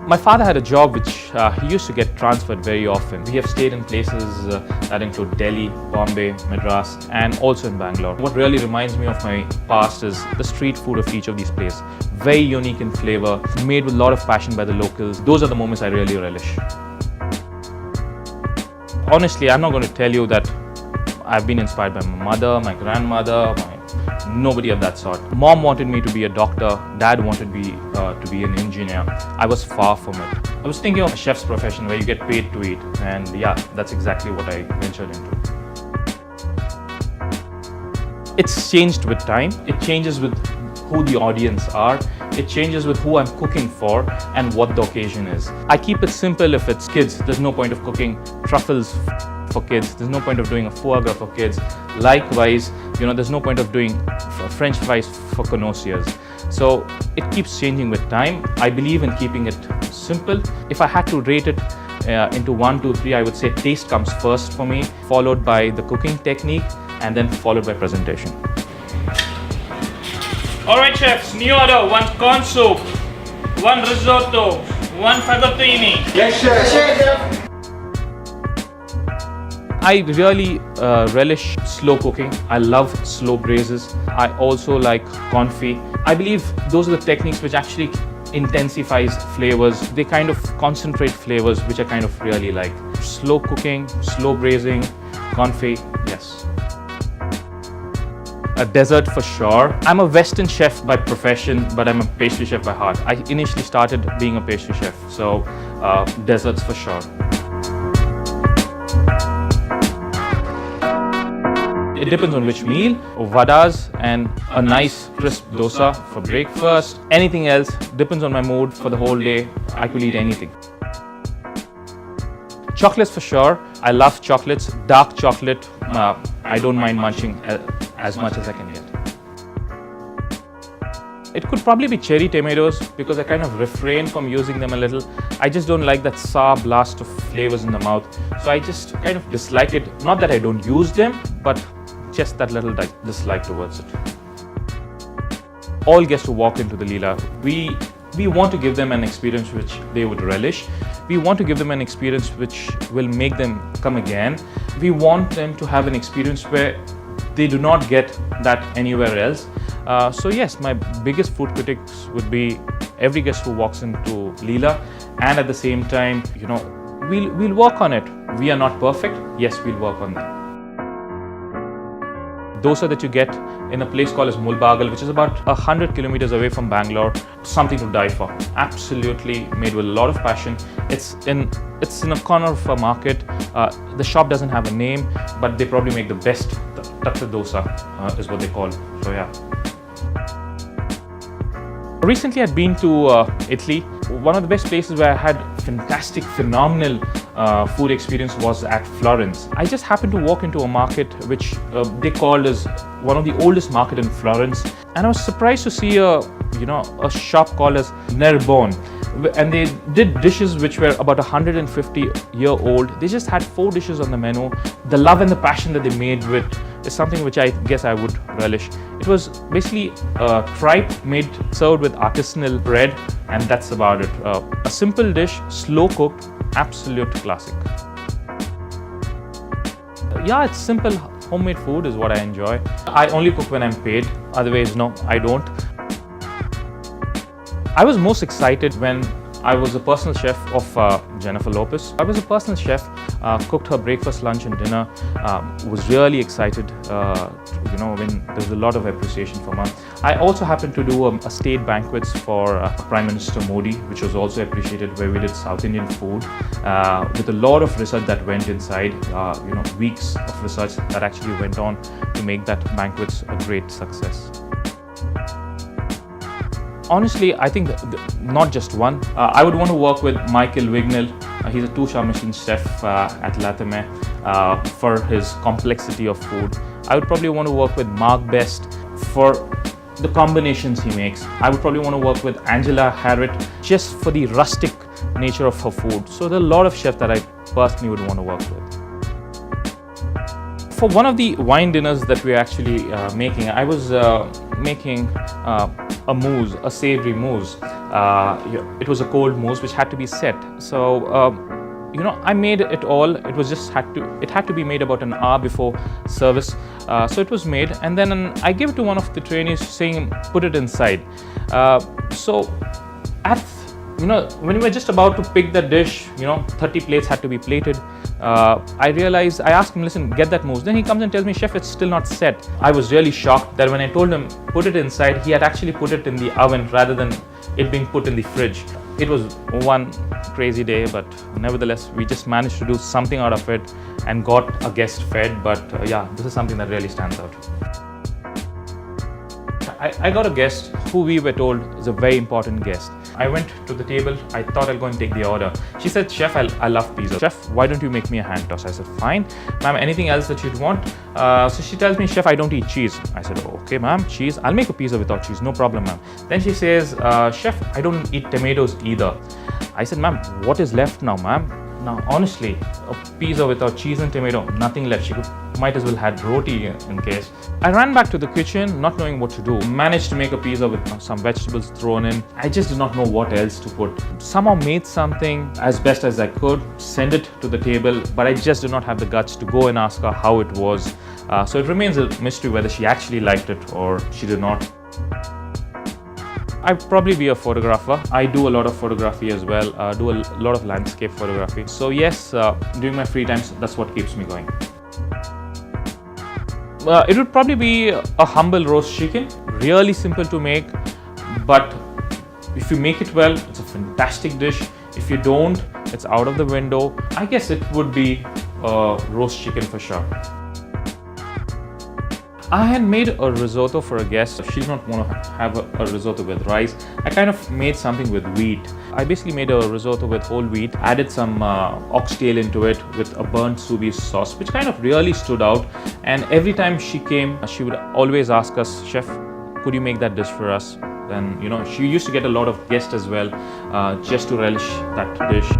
My father had a job which he used to get transferred very often. We have stayed in places that include Delhi, Bombay, Madras, and also in Bangalore. What really reminds me of my past is the street food of each of these places. Very unique in flavor, made with a lot of passion by the locals. Those are the moments I really relish. Honestly, I'm not going to tell you that I've been inspired by my mother, my grandmother, nobody of that sort. Mom wanted me to be a doctor, dad wanted me to be an engineer. I was far from it. I was thinking of a chef's profession where you get paid to eat, and yeah, that's exactly what I ventured into. It's changed with time. It changes with who the audience are. It changes with who I'm cooking for and what the occasion is. I keep it simple. If it's kids, there's no point of cooking truffles for kids. There's no point of doing a foie gras for kids. Likewise, there's no point of doing French fries for connoisseurs. So it keeps changing with time. I believe in keeping it simple. If I had to rate it into 1, 2, 3, I would say taste comes first for me, followed by the cooking technique, and then followed by presentation. Alright chefs, new order, 1 corn soup, 1 risotto, 1 fagotini. Yes, chef. I really relish slow cooking. I love slow braises. I also like confit. I believe those are the techniques which actually intensifies flavors. They kind of concentrate flavors, which I kind of really like. Slow cooking, slow braising, confit, yes. A dessert for sure. I'm a Western chef by profession, but I'm a pastry chef by heart. I initially started being a pastry chef, so desserts for sure. It depends on which meal. Vadas and a nice crisp dosa for breakfast. Anything else depends on my mood for the whole day. I could eat anything. Chocolates for sure. I love chocolates. Dark chocolate, I don't mind munching as much as I can get. It could probably be cherry tomatoes because I kind of refrain from using them a little. I just don't like that sour blast of flavors in the mouth. So I just kind of dislike it. Not that I don't use them, but just that little dislike towards it. All guests who walk into the Leela, we want to give them an experience which they would relish. We want to give them an experience which will make them come again. We want them to have an experience where they do not get that anywhere else. So yes, my biggest food critics would be every guest who walks into Leela, and at the same time, we'll work on it. We are not perfect. Yes, we'll work on that. Dosa that you get in a place called as Mulbagal, which is about 100 kilometers away from Bangalore. Something to die for. Absolutely made with a lot of passion. It's in a corner of a market. The shop doesn't have a name, but they probably make the best Tete dosa, is what they call it. So yeah. Recently I'd been to Italy. One of the best places where I had fantastic, phenomenal food experience was at Florence. I just happened to walk into a market which they called as one of the oldest market in Florence, and I was surprised to see a shop called as Nerbone, and they did dishes which were about 150-year-old. They just had 4 dishes on the menu. The love and the passion that they made with is something which I guess I would relish. It was basically tripe served with artisanal bread, and that's about it. A simple dish, slow cooked, absolute classic. Yeah, it's simple. Homemade food is what I enjoy. I only cook when I'm paid. Otherwise, no, I don't. I was most excited when I was a personal chef of Jennifer Lopez. I was a personal chef, cooked her breakfast, lunch and dinner. Was really excited, when there was a lot of appreciation from her. I also happened to do a state banquets for Prime Minister Modi, which was also appreciated, where we did South Indian food with a lot of research that went inside, weeks of research that actually went on to make that banquets a great success. Honestly, I think not just one. I would want to work with Michael Wignell. He's a 2-star Michelin chef at Latame for his complexity of food. I would probably want to work with Mark Best for the combinations he makes. I would probably want to work with Angela Harriet just for the rustic nature of her food. So there are a lot of chefs that I personally would want to work with. For one of the wine dinners that we're actually making, I was making a mousse, a savory mousse. It was a cold mousse which had to be set. So I made it all. It had to be made about an hour before service. So it was made, and then I gave it to one of the trainees, saying, "Put it inside." So at when we were just about to pick the dish, 30 plates had to be plated. I realized, I asked him, "Listen, get that mousse." Then he comes and tells me, "Chef, it's still not set." I was really shocked that when I told him put it inside, he had actually put it in the oven rather than it being put in the fridge. It was one crazy day, but nevertheless, we just managed to do something out of it and got a guest fed. But this is something that really stands out. I got a guest who we were told is a very important guest. I went to the table. I thought I'll go and take the order. She said, "Chef, I love pizza. Chef, why don't you make me a hand toss?" I said, "Fine. Ma'am, anything else that you'd want?" So she tells me, "Chef, I don't eat cheese." I said, "Okay, ma'am, cheese. I'll make a pizza without cheese. No problem, ma'am." Then she says, "Chef, I don't eat tomatoes either." I said, "Ma'am, what is left now, ma'am?" Now, honestly, a pizza without cheese and tomato, nothing left. She might as well had roti in case. I ran back to the kitchen, not knowing what to do. Managed to make a pizza with some vegetables thrown in. I just did not know what else to put. Somehow made something as best as I could, send it to the table, but I just did not have the guts to go and ask her how it was. So it remains a mystery whether she actually liked it or she did not. I'd probably be a photographer. I do a lot of photography as well, do a lot of landscape photography. So yes, during my free times, that's what keeps me going. It would probably be a humble roast chicken. Really simple to make, but if you make it well, it's a fantastic dish. If you don't, it's out of the window. I guess it would be a roast chicken for sure. I had made a risotto for a guest. She did not want to have a risotto with rice. I kind of made something with wheat. I basically made a risotto with whole wheat, added some oxtail into it with a burnt sous vide sauce, which kind of really stood out. And every time she came, she would always ask us, "Chef, could you make that dish for us?" Then, she used to get a lot of guests as well, just to relish that dish.